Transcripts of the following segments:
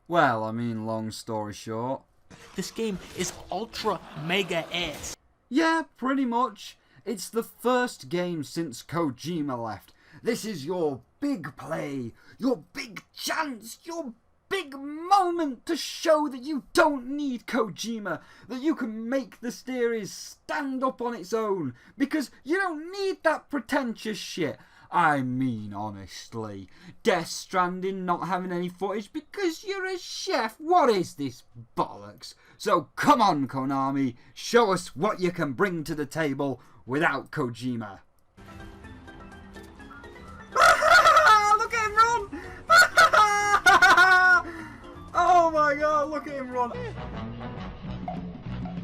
Well, I mean, long story short. This game is ultra mega ass. Yeah, pretty much. It's the first game since Kojima left. This is your big play, your big chance, your big moment to show that you don't need Kojima, that you can make the series stand up on its own, because you don't need that pretentious shit. I mean, honestly, Death Stranding not having any footage because you're a chef. What is this bollocks? So come on, Konami, show us what you can bring to the table without Kojima. Look at him run! Oh my god, look at him run!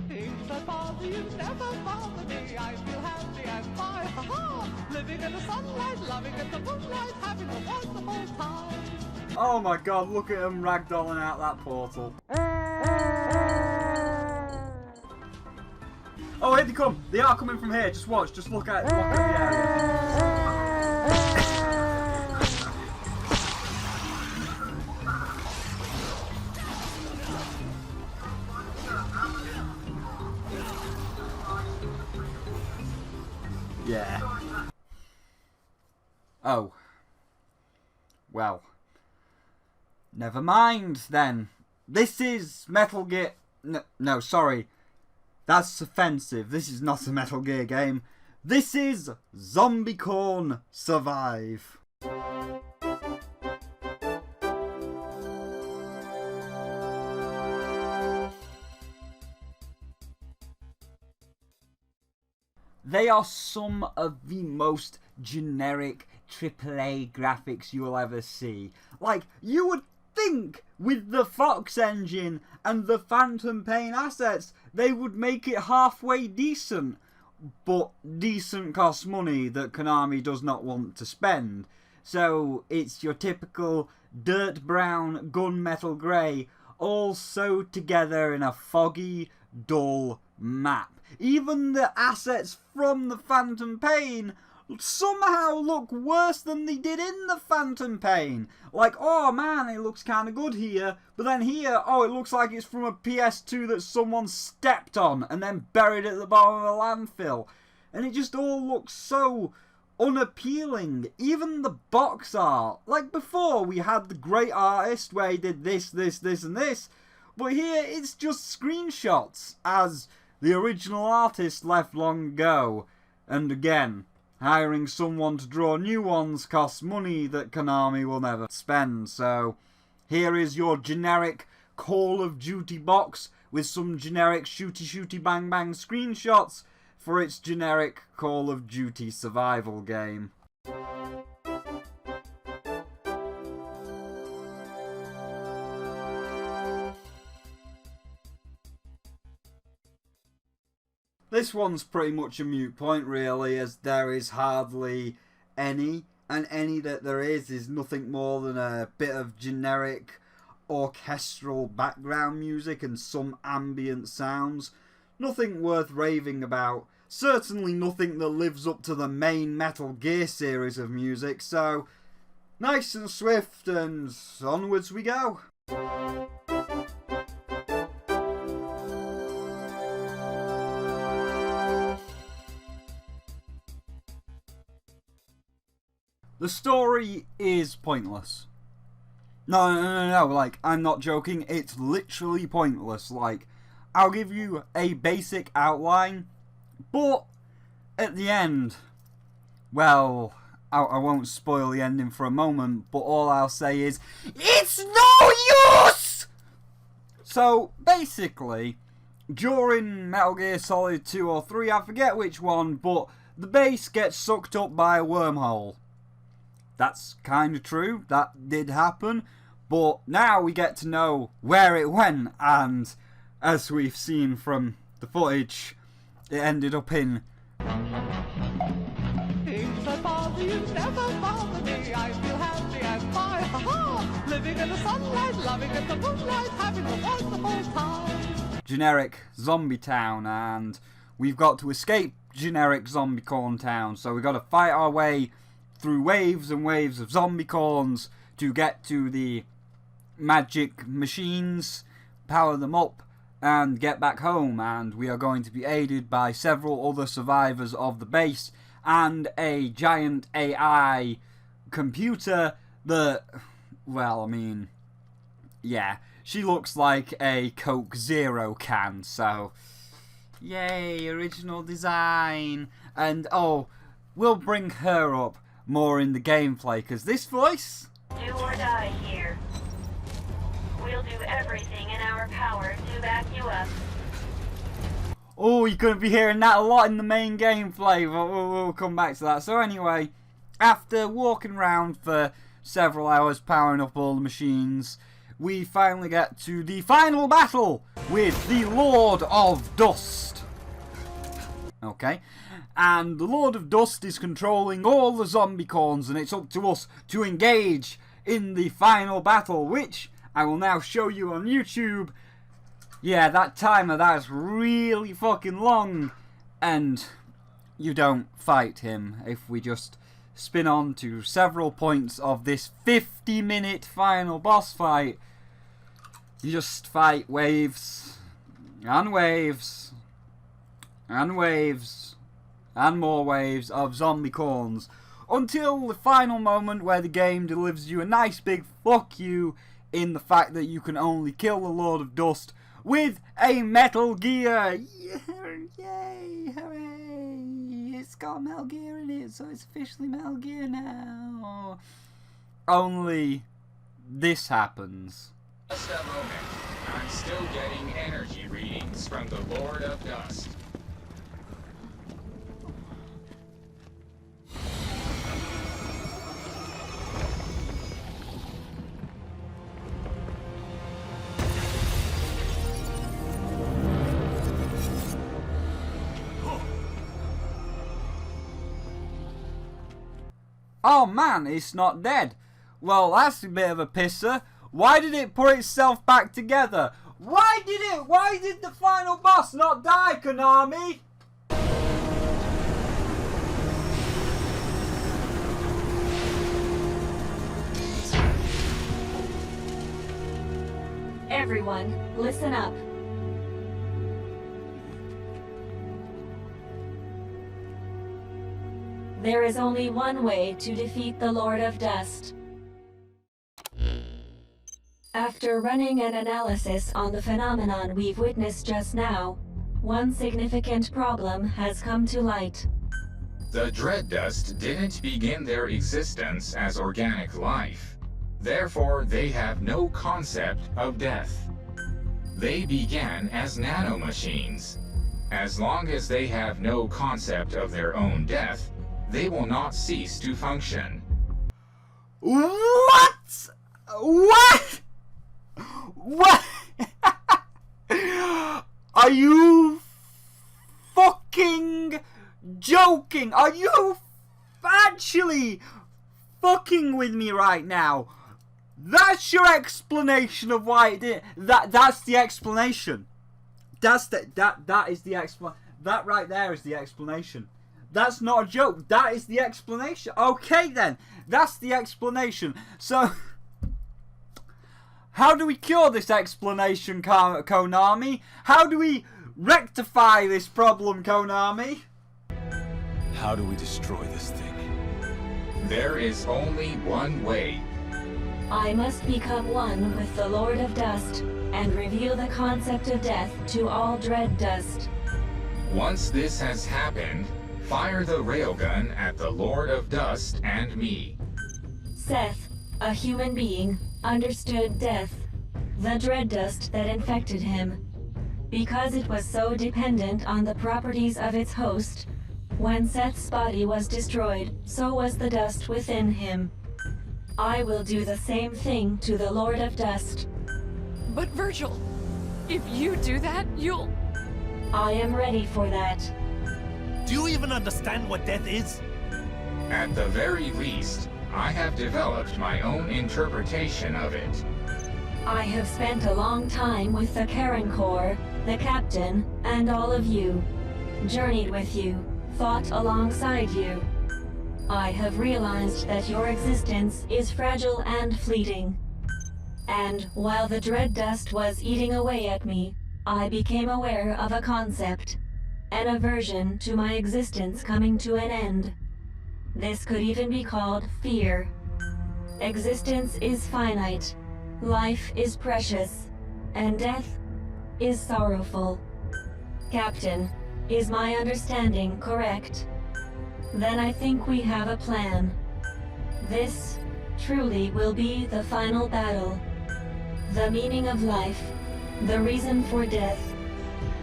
Things that bother you never bother me. I feel happy and fine, ha-ha! Living in the sunlight, loving in the moonlight, having a wonderful time. Oh my god, look at him ragdolling out that portal. Oh, here they come! They are coming from here, just watch, just look at the area. Yeah. Oh. Well. Never mind, then. This is Metal Gear... No, sorry. That's offensive. This is not a Metal Gear game. This is Zombicorn Survive. They are some of the most generic AAA graphics you'll ever see. Like, you would think with the Fox engine and the Phantom Pain assets, they would make it halfway decent. But decent costs money that Konami does not want to spend. So it's your typical dirt brown, gunmetal grey, all sewed together in a foggy, dull map. Even the assets from the Phantom Pain somehow look worse than they did in the Phantom Pain. Like, oh man, it looks kind of good here, but then here, oh, it looks like it's from a PS2 that someone stepped on and then buried at the bottom of a landfill. And it just all looks so unappealing. Even the box art. Like before, we had the great artist where he did this, this, this, and this. But here, it's just screenshots, as the original artist left long ago. And again, hiring someone to draw new ones costs money that Konami will never spend. So here is your generic Call of Duty box with some generic shooty bang bang screenshots for its generic Call of Duty survival game. This one's pretty much a moot point really, as there is hardly any, and any that there is nothing more than a bit of generic orchestral background music and some ambient sounds. Nothing worth raving about. Certainly nothing that lives up to the main Metal Gear series of music, so nice and swift and onwards we go. The story is pointless. No, like, I'm not joking, it's literally pointless. Like, I'll give you a basic outline, but at the end, well, I won't spoil the ending for a moment, but all I'll say is, it's no use! So, basically, during Metal Gear Solid 2 or 3, I forget which one, but the base gets sucked up by a wormhole. That's kind of true, that did happen, but now we get to know where it went, and as we've seen from the footage, it ended up in... Things that bother you never bother me. I feel happy and fine, ha-ha! Living in the sunlight, loving in the moonlight, having a wonderful time. Generic zombie town, and we've got to escape generic Zombicorn town, so we've got to fight our way through waves and waves of Zombicorns to get to the magic machines, power them up, and get back home. And we are going to be aided by several other survivors of the base and a giant AI computer that, well, I mean, yeah, she looks like a Coke Zero can, so yay, original design. And oh, we'll bring her up more in the gameplay, because this voice, do or die here. We'll do everything in our power to back you up. oh, you're going to be hearing that a lot in the main gameplay, but we'll come back to that. So anyway, after walking around for several hours powering up all the machines, we finally get to the final battle with the Lord of Dust. Okay, and the Lord of Dust is controlling all the zombie corns, and it's up to us to engage in the final battle, which I will now show you on YouTube. Yeah, that timer, that's really fucking long, and you don't fight him if we just spin on to several points of this 50-minute final boss fight. You just fight waves, and waves, and waves, and more waves of zombie corns, until the final moment where the game delivers you a nice big fuck you in the fact that you can only kill the Lord of Dust with a Metal Gear. Yay, hooray, it's got Metal Gear in it, so it's officially Metal Gear now. Only this happens. Just a moment. I'm still getting energy readings from the Lord of Dust. Oh man, it's not dead. Well, that's a bit of a pisser. Why did it put itself back together? Why did the final boss not die, Konami? Everyone, listen up. There is only one way to defeat the Lord of Dust. After running an analysis on the phenomenon we've witnessed just now, one significant problem has come to light. The Dread Dust didn't begin their existence as organic life. Therefore, they have no concept of death. They began as nanomachines. As long as they have no concept of their own death, they will not cease to function. What? What? What? Are you fucking joking? Are you actually fucking with me right now? That's your explanation of why it did. That's the explanation. That is the explanation. That right there is the explanation. That's not a joke. That is the explanation. Okay then, that's the explanation. So, how do we cure this explanation, Konami? How do we rectify this problem, Konami? How do we destroy this thing? There is only one way. I must become one with the Lord of Dust and reveal the concept of death to all Dread Dust. Once this has happened, fire the railgun at the Lord of Dust and me. Seth, a human being, understood death, the dread dust that infected him. Because it was so dependent on the properties of its host, when Seth's body was destroyed, so was the dust within him. I will do the same thing to the Lord of Dust. But Virgil, if you do that, you'll... I am ready for that. Do you even understand what death is? At the very least, I have developed my own interpretation of it. I have spent a long time with the Karen Corps, the captain, and all of you. Journeyed with you, fought alongside you. I have realized that your existence is fragile and fleeting. And while the dread dust was eating away at me, I became aware of a concept, an aversion to my existence coming to an end. This could even be called fear. Existence is finite, life is precious, and death is sorrowful. Captain, is my understanding correct? Then I think we have a plan. This truly will be the final battle. The meaning of life, the reason for death,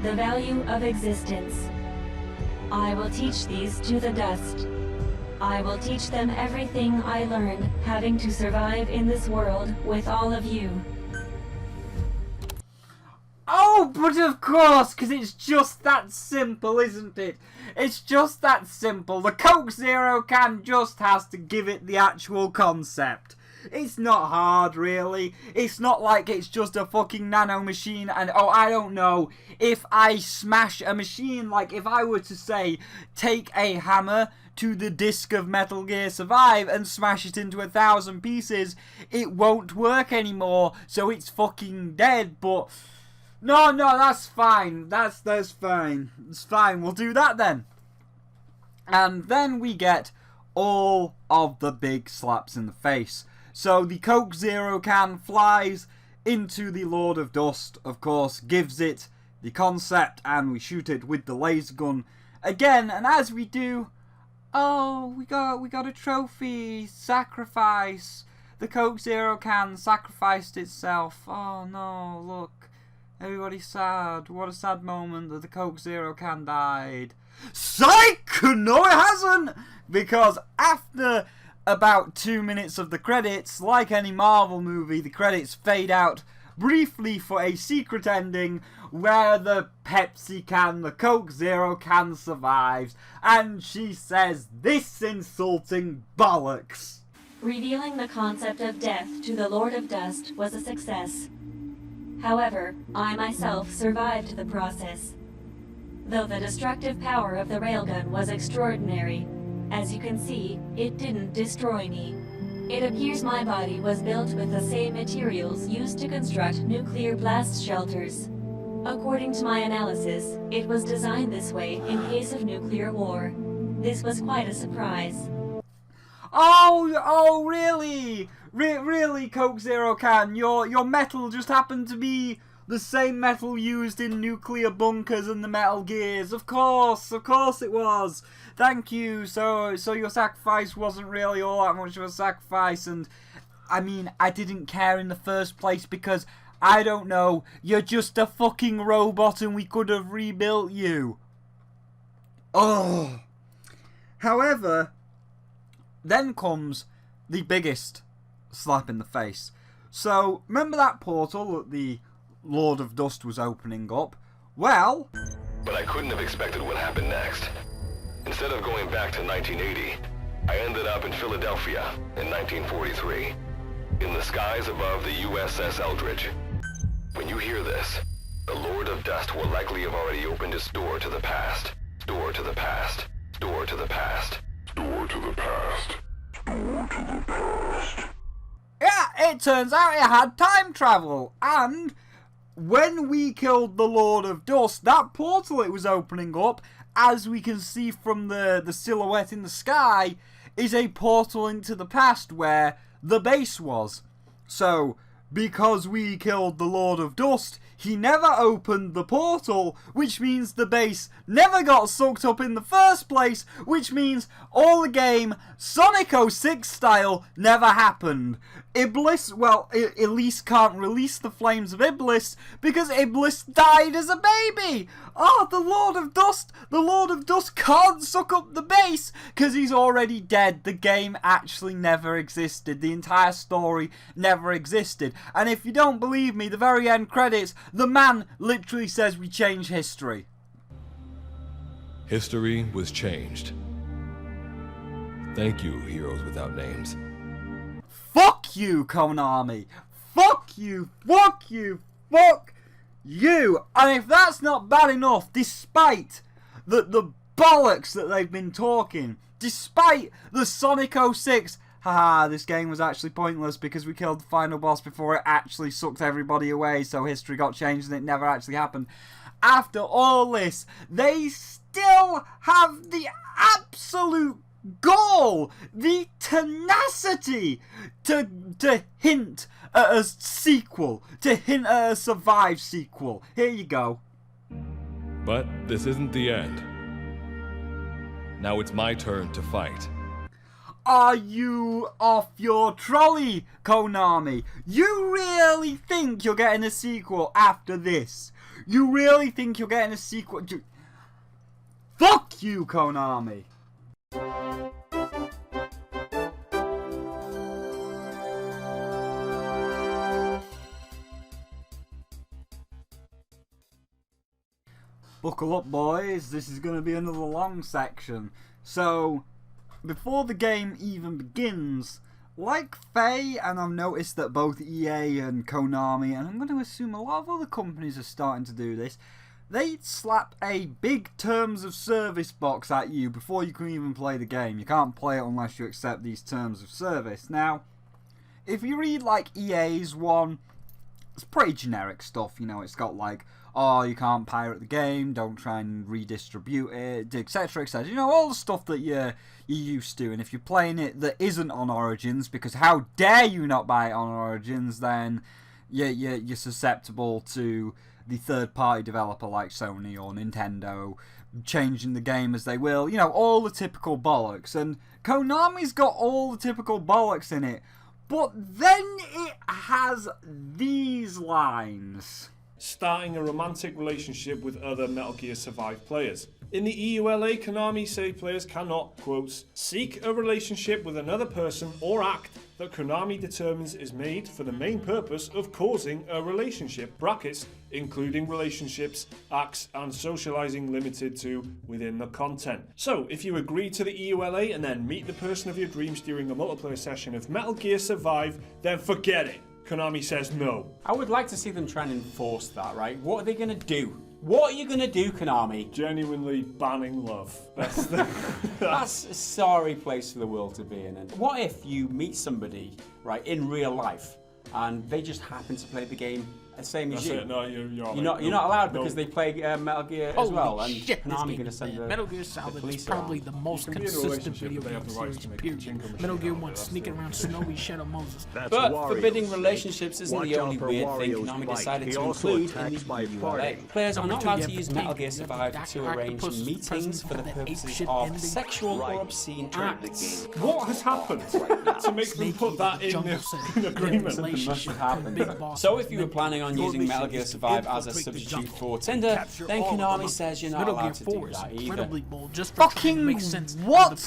the value of existence. I will teach these to the dust. I will teach them everything I learned having to survive in this world with all of you. Oh, but of course, because it's just that simple, isn't it? It's just that simple. The Coke Zero can just has to give it the actual concept. It's not hard, really. It's not like it's just a fucking nano machine and, oh, I don't know, if I smash a machine, like if I were to say, take a hammer to the disc of Metal Gear Survive and smash it into 1,000 pieces, it won't work anymore, so it's fucking dead, but... No, that's fine. That's fine. It's fine. We'll do that then. And then we get all of the big slaps in the face. So the Coke Zero can flies into the Lord of Dust, of course, gives it the concept, and we shoot it with the laser gun again. And as we do, oh, we got a trophy. Sacrifice. The Coke Zero can sacrificed itself. Oh no, look. Everybody's sad. What a sad moment that the Coke Zero can died. Psych! No, it hasn't! Because after about 2 minutes of the credits, like any Marvel movie, the credits fade out briefly for a secret ending where the Pepsi can, the Coke Zero can survives. And she says this insulting bollocks. Revealing the concept of death to the Lord of Dust was a success. However, I myself survived the process. Though the destructive power of the railgun was extraordinary, as you can see, it didn't destroy me. It appears my body was built with the same materials used to construct nuclear blast shelters. According to my analysis, it was designed this way in case of nuclear war. This was quite a surprise. Oh, really? Really, Coke Zero can? Your metal just happened to be the same metal used in nuclear bunkers and the Metal Gears. Of course it was. Thank you. So your sacrifice wasn't really all that much of a sacrifice, and I mean, I didn't care in the first place because, I don't know, you're just a fucking robot and we could have rebuilt you. Oh. However, then comes the biggest slap in the face. So, remember that portal that the Lord of Dust was opening up? Well... But I couldn't have expected what happened next. Instead of going back to 1980, I ended up in Philadelphia in 1943, in the skies above the USS Eldridge. When you hear this, the Lord of Dust will likely have already opened his door to the past. Door to the past. Door to the past. Door to the past. Door to the past. Yeah, it turns out it had time travel, and when we killed the Lord of Dust, that portal it was opening up, as we can see from the silhouette in the sky, is a portal into the past where the base was. So, because we killed the Lord of Dust, he never opened the portal, which means the base never got sucked up in the first place, which means all the game, Sonic 06 style, never happened. Iblis, well, Elise can't release the flames of Iblis because Iblis died as a baby. Oh, the Lord of Dust can't suck up the base because he's already dead. The game actually never existed. The entire story never existed. And if you don't believe me, the very end credits, the man literally says we change history. History was changed. Thank you, Heroes Without Names. Fuck you, Konami. Fuck you. Fuck you. Fuck you. And if that's not bad enough, despite the bollocks that they've been talking, despite the Sonic 06 haha, this game was actually pointless because we killed the final boss before it actually sucked everybody away, so history got changed and it never actually happened. After all this, they still have the absolute gall, the tenacity to hint at a sequel, to hint at a Survive sequel. Here you go. But this isn't the end. Now it's my turn to fight. Are you off your trolley, Konami? You really think you're getting a sequel after this? You really think you're getting a sequel? Fuck you, Konami! Buckle up, boys. This is going to be another long section. So, before the game even begins, like Faye, and I've noticed that both EA and Konami, and I'm going to assume a lot of other companies are starting to do this, they slap a big terms of service box at you before you can even play the game. You can't play it unless you accept these terms of service. Now, if you read like EA's one, it's pretty generic stuff, you know. It's got like, oh, you can't pirate the game, don't try and redistribute it, etc, etc. You know, all the stuff that you're used to. And if you're playing it that isn't on Origins, because how dare you not buy it on Origins, then you're susceptible to the third-party developer like Sony or Nintendo changing the game as they will. You know, all the typical bollocks. And Konami's got all the typical bollocks in it. But then it has these lines. Starting a romantic relationship with other Metal Gear Survive players. In the EULA, Konami say players cannot, quotes, seek a relationship with another person or act that Konami determines is made for the main purpose of causing a relationship, brackets, including relationships, acts, and socializing limited to within the content. So, if you agree to the EULA and then meet the person of your dreams during a multiplayer session of Metal Gear Survive, then forget it. Konami says no. I would like to see them try and enforce that, right? What are they going to do? What are you going to do, Konami? Genuinely banning love. That's a sorry place for the world to be in. And what if you meet somebody, right, in real life, and they just happen to play the game the same as you? That's it. No, you're not allowed because they play Metal Gear as well. And shit, Konami going to send the Metal Gear Solid is probably the most consistent video game series, period. Metal Gear 1 sneaking around Snowy Shadow Moses. But forbidding relationships isn't the only weird thing Konami decided to include in the ULA. Players are not allowed to use Metal Gear Survive to arrange meetings for the purposes of sexual or obscene acts. What has happened to make them put that in agreement? Something must have happened. So if you were planning on using Metal Gear Survive as a substitute for Tinder, then Konami says you're not allowed to do that either. Fucking what?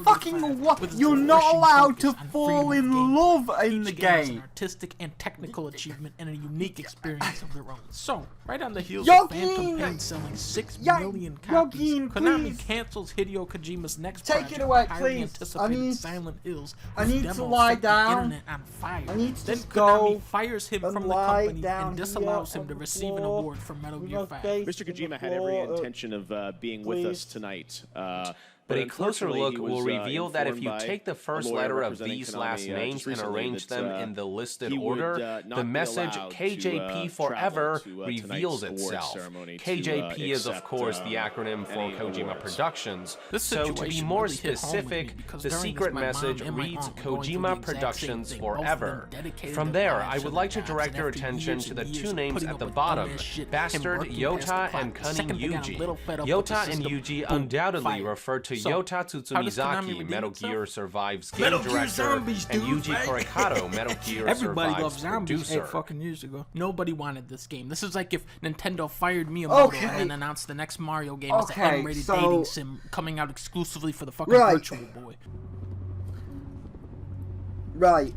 Fucking what? You're not allowed to fall in love in the game. An artistic and technical achievement and a unique experience of their own. So, right on the heels of Phantom Pain selling 6 million copies, Konami cancels Hideo Kojima's next project, highly anticipated Silent Hills. I need to lie down. On fire. I need to then just Konami go fires him from the company and disallows him to receive an award for Metal Gear 5. Mr. Kojima had every intention of being with us tonight. But a closer look will reveal that if you take the first letter of these last names and arrange them in the listed order, the message KJP Forever reveals itself. KJP is, of course, the acronym for Kojima Productions. So, to be more specific, the secret message reads Kojima Productions Forever. From there, I would like to direct your attention to the two names at the bottom, Bastard Yota and Cunning Yuji. Yota and Yuji undoubtedly refer to Yota Tsutsumizaki, Metal Gear Survive's game director, and Yuji Korikado, Metal Gear Everybody loved Survive's zombies producer. 8 fucking years ago. Nobody wanted this game. This is like if Nintendo fired Miyamoto and then announced the next Mario game as an M-rated dating sim coming out exclusively for the fucking Virtual Boy. Right.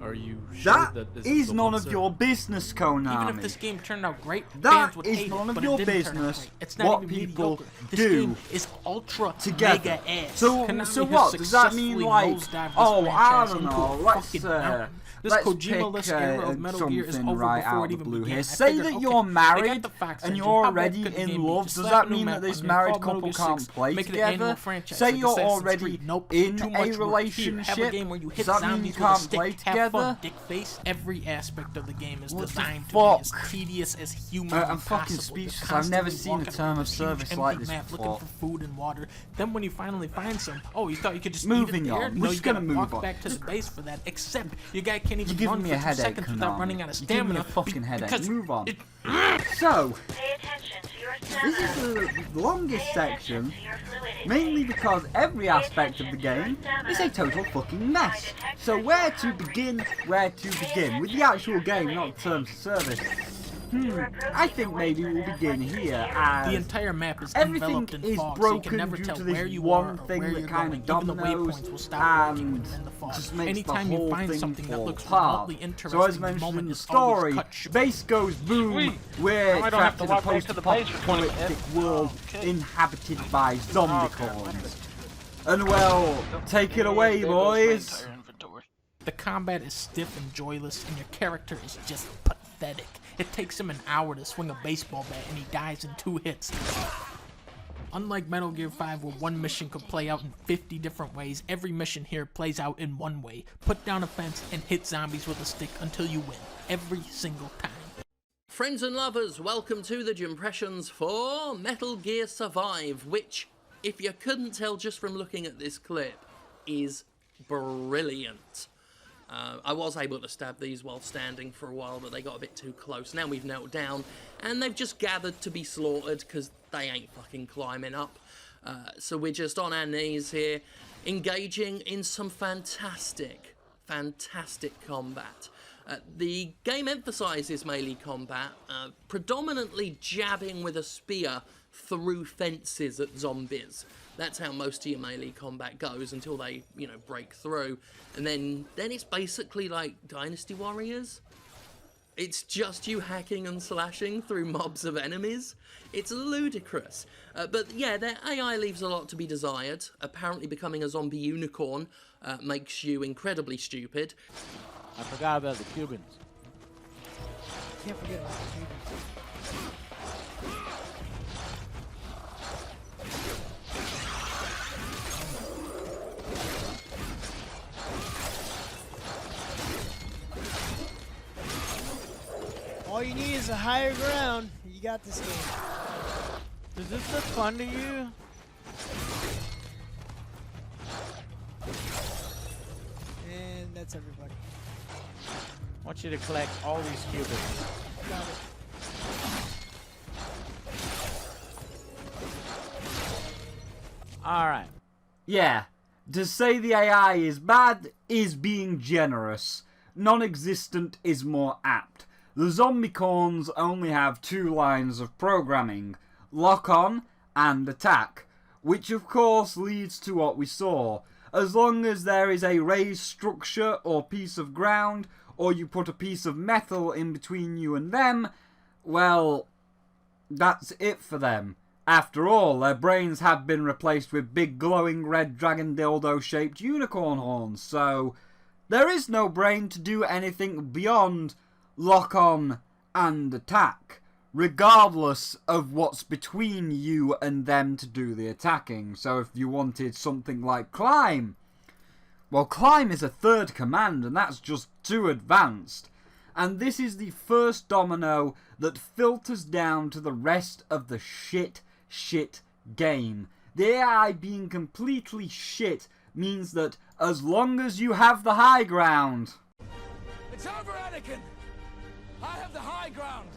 Are you sure that this is none of your business, Konami. Even if this game turned out great, that fans would is hate none it, of but your it didn't business. Turn out it's not what even people mediocre. This do game is ultra together. mega ass. So what does that mean? Like, oh, I don't know. Let's this Kojima-less era of Metal Gear is over right before out it the even blue began. here. Say that you're married and you're already in love. Does that mean that this married couple can't play together? Say you're already in a relationship. Does that mean you can't play together? Every aspect of the game is designed to be as tedious as humanly I'm fucking speechless. I've never seen a term of service like this before. Looking for food and water. Then when you finally find some, you thought you could just moving eat it there? on. No, We're just gonna move walk on. back to the base for that. Except your guy can't even You're run giving me for a 2 headache, seconds without running out of stamina. You're giving me a fucking headache. Move on. So, this is the longest section, mainly because every aspect of the game is a total fucking mess. So where to begin? With the actual game, not terms of service. I think maybe we'll begin here, as the entire map is everything in is fog, broken so you can never due tell to where this you one are thing where that you're kind going. of Even the dominoes waypoints will stop working and in the fog. just makes Anytime the whole you find thing something that fall looks apart. remotely interesting, So as mentioned in the story, base goes boom, we're trapped in a post-apocalyptic world inhabited by zombicorns. And well, take it away, boys. The combat is stiff and joyless, and your character is just pathetic. It takes him an hour to swing a baseball bat, and he dies in 2 hits. Unlike Metal Gear 5, where one mission could play out in 50 different ways, every mission here plays out in one way. Put down a fence and hit zombies with a stick until you win. Every single time. Friends and lovers, welcome to the Gimpressions for Metal Gear Survive, which, if you couldn't tell just from looking at this clip, is brilliant. I was able to stab these while standing for a while, but they got a bit too close. Now we've knelt down, and they've just gathered to be slaughtered, because they ain't fucking climbing up. So we're just on our knees here, engaging in some fantastic combat. The game emphasises melee combat, predominantly jabbing with a spear through fences at zombies. That's how most of your melee combat goes until they, break through. And then it's basically like Dynasty Warriors. It's just you hacking and slashing through mobs of enemies. It's ludicrous. But yeah, their AI leaves a lot to be desired. Apparently becoming a zombie unicorn makes you incredibly stupid. I forgot about the Cubans. Can't forget about the Cubans. All you need is a higher ground. You got this game. Does this look fun to you? And that's everybody. I want you to collect all these Cubans. Got it. Alright. Yeah, to say the AI is bad is being generous. Non-existent is more apt. The zombicorns only have 2 lines of programming, lock on and attack, which of course leads to what we saw. As long as there is a raised structure or piece of ground, or you put a piece of metal in between you and them, well, that's it for them. After all, their brains have been replaced with big glowing red dragon dildo shaped unicorn horns, so there is no brain to do anything beyond lock on and attack, regardless of what's between you and them to do the attacking. So if you wanted something like climb, well, climb is a 3rd command, and that's just too advanced. And this is the first domino that filters down to the rest of the shit game. The AI being completely shit means that as long as you have the high ground, it's over, Anakin! I have the high ground!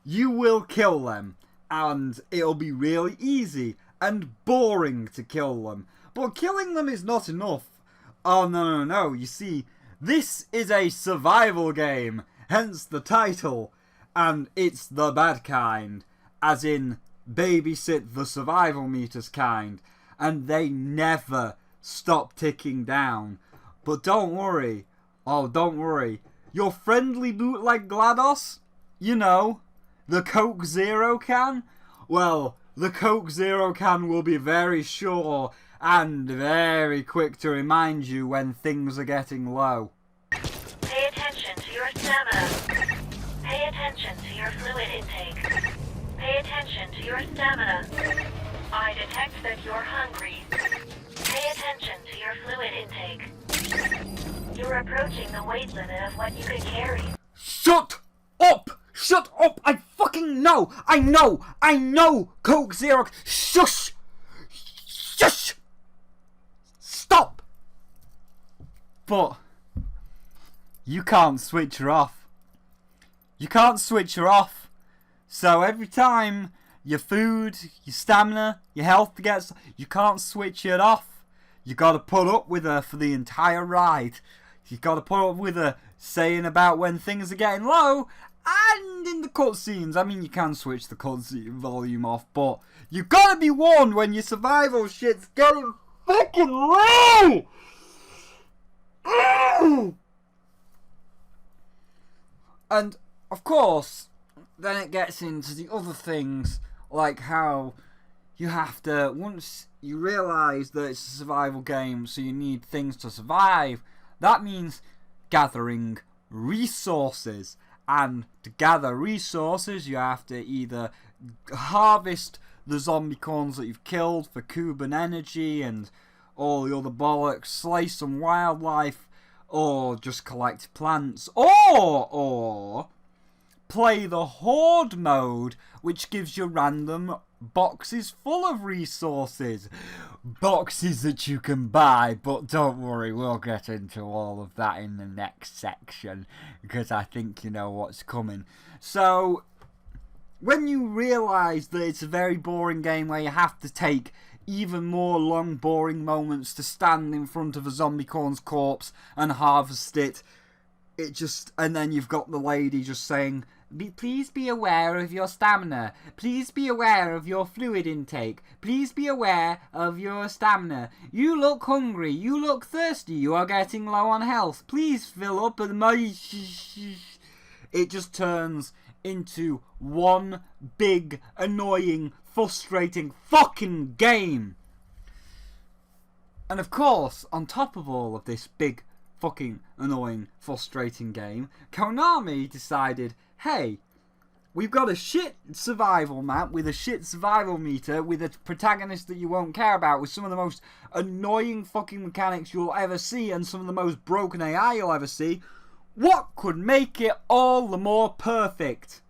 You will kill them, and it'll be really easy and boring to kill them. But killing them is not enough. Oh, no. You see, this is a survival game, hence the title, and it's the bad kind, as in babysit the survival meters kind, and they never stop ticking down. But don't worry, Oh, don't worry. Your friendly bootleg GLaDOS? You know, the Coke Zero can? Well, the Coke Zero can will be very sure and very quick to remind you when things are getting low. Pay attention to your stamina. Pay attention to your fluid intake. Pay attention to your stamina. I detect that you're hungry. Pay attention to your fluid intake. You're approaching the weight limit of what you can carry. Shut up! Shut up! I fucking know! I know! Coke Zero... Shush! Shush! Stop! But... you can't switch her off. You can't switch her off. So every time your food, your stamina, your health gets... you can't switch it off. You gotta put up with her for the entire ride. You gotta put up with her saying about when things are getting low. And in the cutscenes, I mean, you can switch the cutscene volume off, but you gotta be warned when your survival shit's getting fucking low! And, of course, then it gets into the other things, like how you have to, once you realise that it's a survival game, so you need things to survive, that means gathering resources. And to gather resources, you have to either harvest the zombie corns that you've killed for Cuban energy and all the other bollocks, slay some wildlife, or just collect plants, or play the Horde mode, which gives you random boxes full of resources. Boxes that you can buy, but don't worry, we'll get into all of that in the next section, because I think you know what's coming. So, when you realise that it's a very boring game where you have to take even more long, boring moments to stand in front of a zombie corn's corpse and harvest it, and then you've got the lady just saying, please be aware of your stamina. Please be aware of your fluid intake. Please be aware of your stamina. You look hungry. You look thirsty. You are getting low on health. Please fill up and it just turns into one big, annoying, frustrating fucking game. And of course, on top of all of this big, fucking, annoying, frustrating game, Konami decided, hey, we've got a shit survival map with a shit survival meter with a protagonist that you won't care about, with some of the most annoying fucking mechanics you'll ever see and some of the most broken AI you'll ever see. What could make it all the more perfect?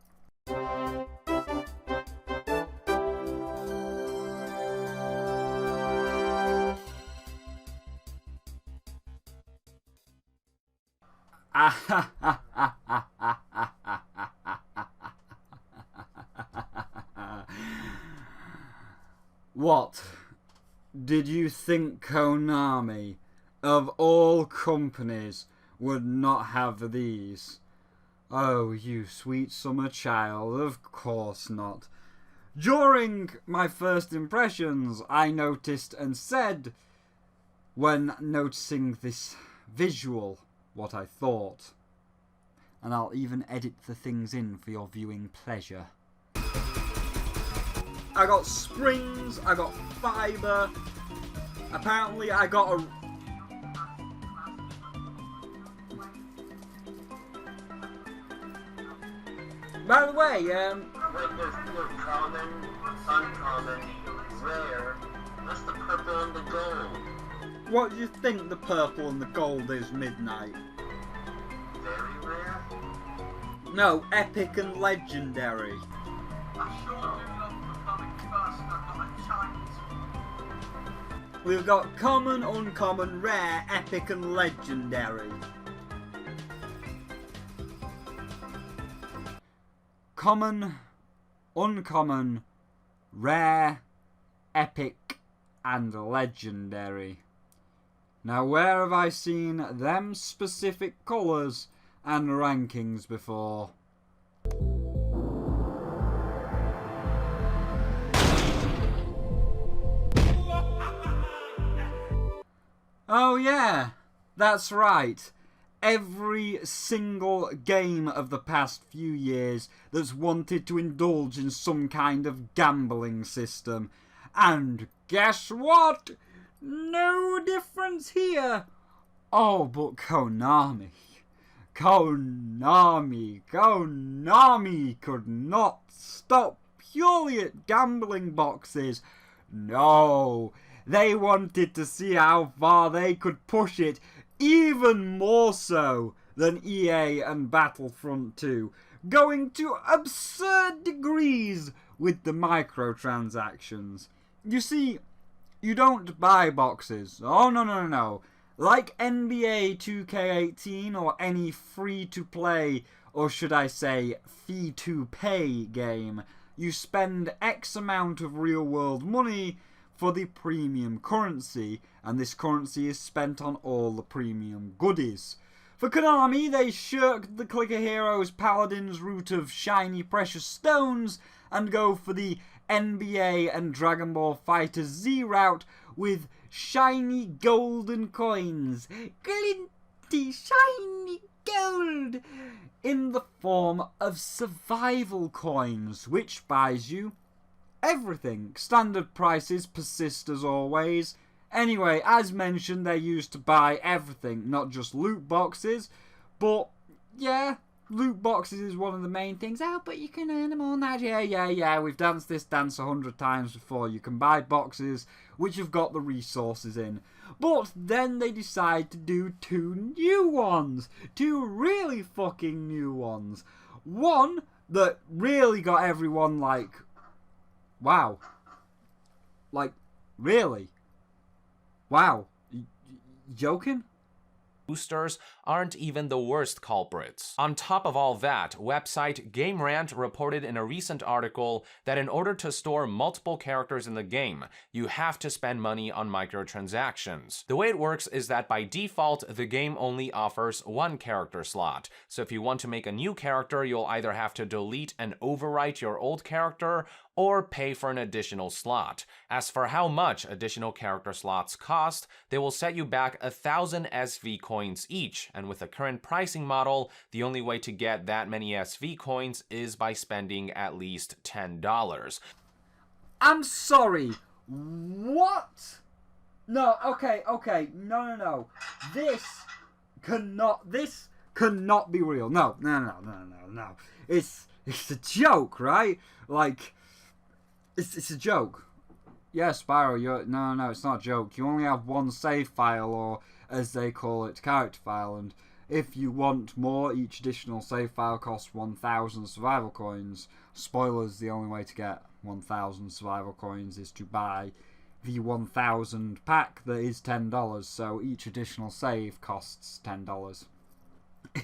What did you think Konami, of all companies, would not have these? Oh, you sweet summer child, of course not. During my first impressions, I noticed and said, when noticing this visual, what I thought. And I'll even edit the things in for your viewing pleasure. I got springs, I got fibre, apparently I got a... By the way, Wait, there's common, uncommon, rare, what's the purple and the gold? What do you think the purple and the gold is, Midnight? Very rare? No, epic and legendary. We've got common, uncommon, rare, epic and legendary. Common, uncommon, rare, epic and legendary. Now where have I seen them specific colours and rankings before? Oh yeah, that's right. every single game of the past few years that's wanted to indulge in some kind of gambling system. And guess what? No difference here. Oh, but Konami could not stop purely at gambling boxes. No, they wanted to see how far they could push it, even more so than EA and Battlefront 2, going to absurd degrees with the microtransactions. You see, you don't buy boxes. Oh, no. Like NBA 2K18 or any free-to-play, or should I say fee-to-pay game, you spend X amount of real-world money for the premium currency, and this currency is spent on all the premium goodies. For Konami, they shirked the Clicker Heroes Paladins route of shiny precious stones and go for the NBA and Dragon Ball FighterZ route with shiny golden coins, glinty shiny gold, in the form of survival coins, which buys you everything. Standard prices persist as always. Anyway, as mentioned, they're used to buy everything, not just loot boxes, but yeah, loot boxes is one of the main things. Oh, but you can earn them all now. Yeah, we've danced this dance 100 times before. You can buy boxes which have got the resources in. But then they decide to do two new ones. Two really fucking new ones. One that really got everyone like, wow. Like, really? Wow. Joking? Boosters aren't even the worst culprits. On top of all that, website Game Rant reported in a recent article that in order to store multiple characters in the game, you have to spend money on microtransactions. The way it works is that by default, the game only offers one character slot. So if you want to make a new character, you'll either have to delete and overwrite your old character, or pay for an additional slot. As for how much additional character slots cost, they will set you back 1,000 SV coins each, and with the current pricing model, the only way to get that many SV coins is by spending at least $10. I'm sorry, what? No, okay, no. This cannot be real. No. It's a joke, right? Like, it's a joke. Yeah, Spyro, no, it's not a joke. You only have one save file, or as they call it, character file, and if you want more, each additional save file costs 1,000 survival coins. Spoilers, the only way to get 1,000 survival coins is to buy the 1,000 pack that is $10, so each additional save costs $10.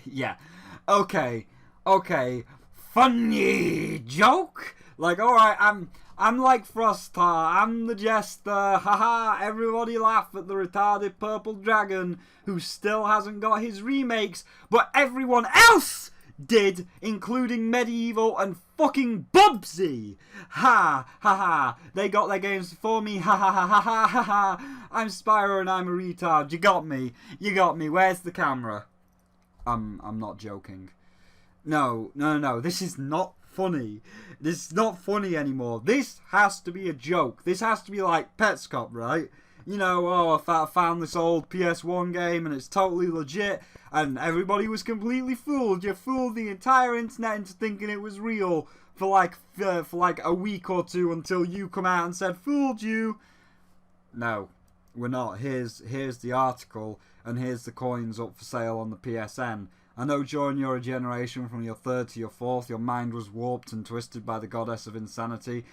Yeah, okay, funny joke? Like, alright, I'm like Frostar, I'm the jester, haha, everybody laugh at the retarded purple dragon who still hasn't got his remakes, but everyone else did, including Medieval and fucking Bubsy. Ha, they got their games before me, ha. I'm Spyro and I'm a retard, you got me, where's the camera? I'm not joking. No, this is not funny. This is not funny anymore. This has to be a joke. This has to be like Petscop, right? You know, I found this old PS1 game and it's totally legit and everybody was completely fooled. You fooled the entire internet into thinking it was real for like a week or two until you come out and said, fooled you. No, we're not. Here's the article and here's the coins up for sale on the PSN. I know during your generation, from your third to your fourth, your mind was warped and twisted by the goddess of insanity,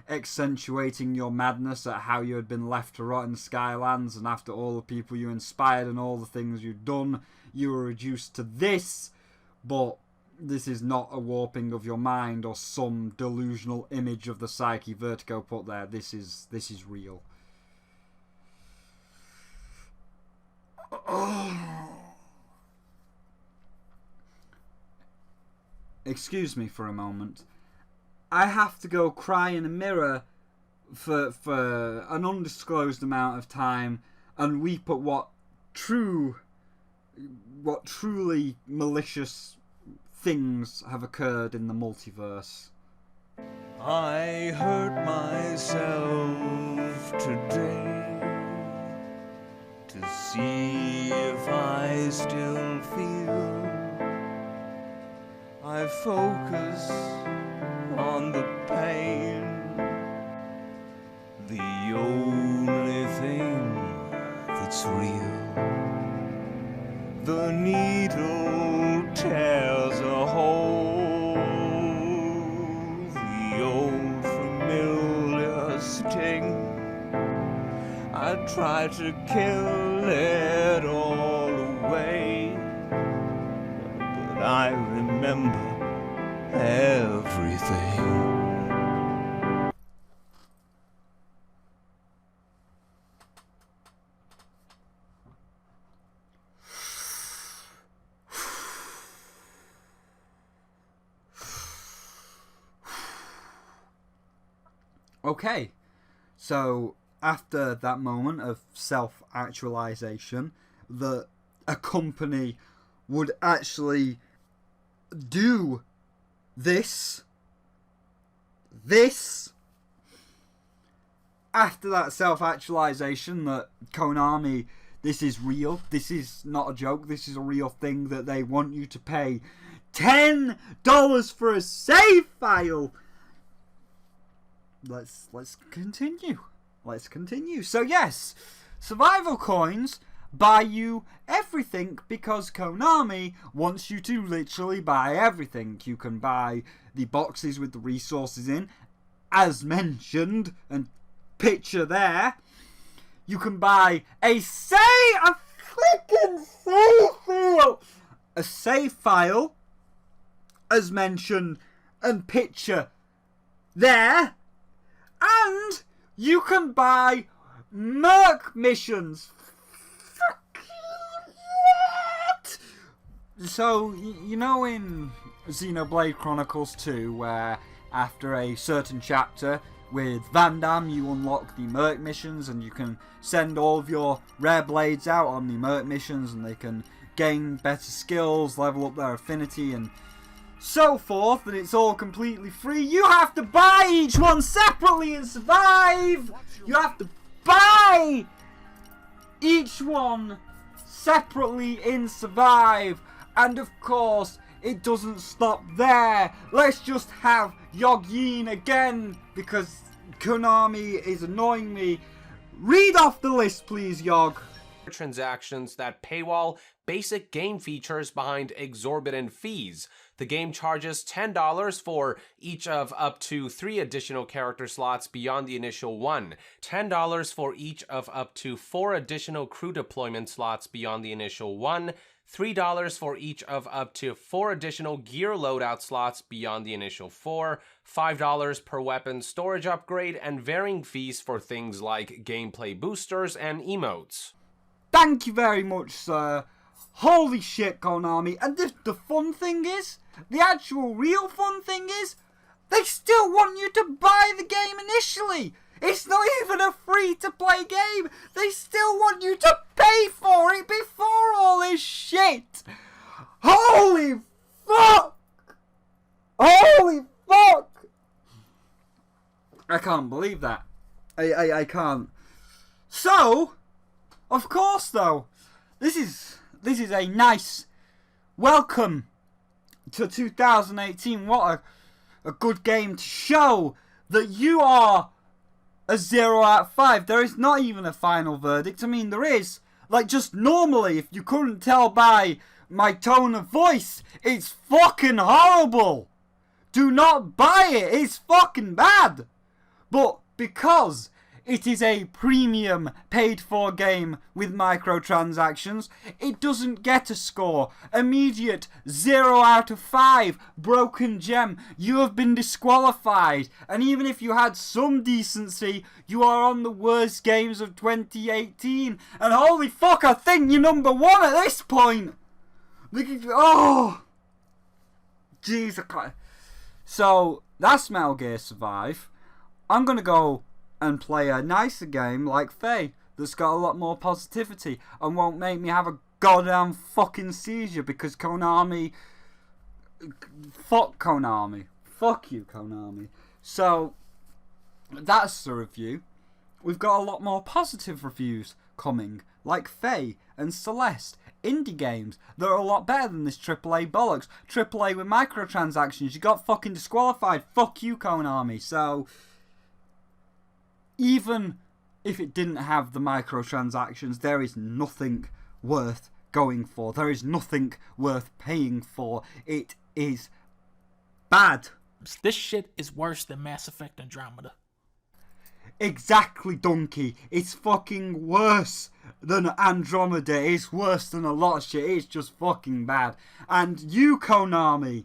accentuating your madness at how you had been left to rot in Skylands, and after all the people you inspired and all the things you'd done, you were reduced to this. But this is not a warping of your mind or some delusional image of the psyche Vertigo put there. This is real. Excuse me for a moment. I have to go cry in a mirror for an undisclosed amount of time and weep at what true what truly malicious things have occurred in the multiverse. I hurt myself today to see if I still feel. I focus on the pain, the only thing that's real. The needle tears a hole, the old familiar sting. I try to kill it all away, but I remember everything. Okay, so after that moment of self-actualization, that a company would actually do this. After that self-actualization, that Konami, this is real, this is not a joke, this is a real thing, that they want you to pay $10 for a save file. Let's continue. Let's continue. So yes, survival coins buy you everything because Konami wants you to literally buy everything. You can buy the boxes with the resources in, as mentioned, and picture there. You can buy a freaking save file. A save file, as mentioned, and picture there. And you can buy Merc missions. What? So, you know in Xenoblade Chronicles 2, where after a certain chapter with Van Damme you unlock the Merc missions and you can send all of your rare blades out on the Merc missions and they can gain better skills, level up their affinity and so forth, and it's all completely free. You have to buy each one separately and survive. You have to buy each one separately in survive. And of course, it doesn't stop there. Let's just have Gaeing again, because Konami is annoying me. Read off the list, please, Yog. Transactions that paywall basic game features behind exorbitant fees. The game charges $10 for each of up to 3 additional character slots beyond the initial one, $10 for each of up to 4 additional crew deployment slots beyond the initial one, $3 for each of up to 4 additional gear loadout slots beyond the initial 4, $5 per weapon storage upgrade, and varying fees for things like gameplay boosters and emotes. Thank you very much, sir. Holy shit, Konami. And the fun thing is, the actual real fun thing is, they still want you to buy the game initially. It's not even a free-to-play game. They still want you to pay for it before all this shit. Holy fuck. Holy fuck. I can't believe that. I can't. So, of course though, this is a nice welcome to 2018. What a good game to show that you are a 0 out of 5. There is not even a final verdict. I mean, there is. Like, just normally, if you couldn't tell by my tone of voice, it's fucking horrible. Do not buy it. It's fucking bad. But because it is a premium paid-for game with microtransactions, it doesn't get a score. Immediate 0 out of 5. Broken gem. You have been disqualified. And even if you had some decency, you are on the worst games of 2018. And holy fuck, I think you're number 1 at this point. Oh. Jesus Christ. So, that's Metal Gear Survive. I'm going to go and play a nicer game like Faye that's got a lot more positivity and won't make me have a goddamn fucking seizure because Konami... Fuck Konami. Fuck you, Konami. So, that's the review. We've got a lot more positive reviews coming, like Faye and Celeste. Indie games that are a lot better than this AAA bollocks. AAA with microtransactions. You got fucking disqualified. Fuck you, Konami. So, even if it didn't have the microtransactions, there is nothing worth going for. There is nothing worth paying for. It is bad. This shit is worse than Mass Effect Andromeda. Exactly, Donkey. It's fucking worse than Andromeda. It's worse than a lot of shit. It's just fucking bad. And you, Konami,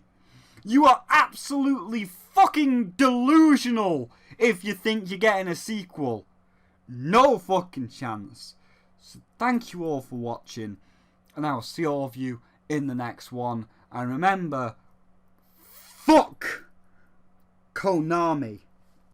you are absolutely fucking delusional if you think you're getting a sequel. No fucking chance. So thank you all for watching, and I will see all of you in the next one. And remember, fuck Konami.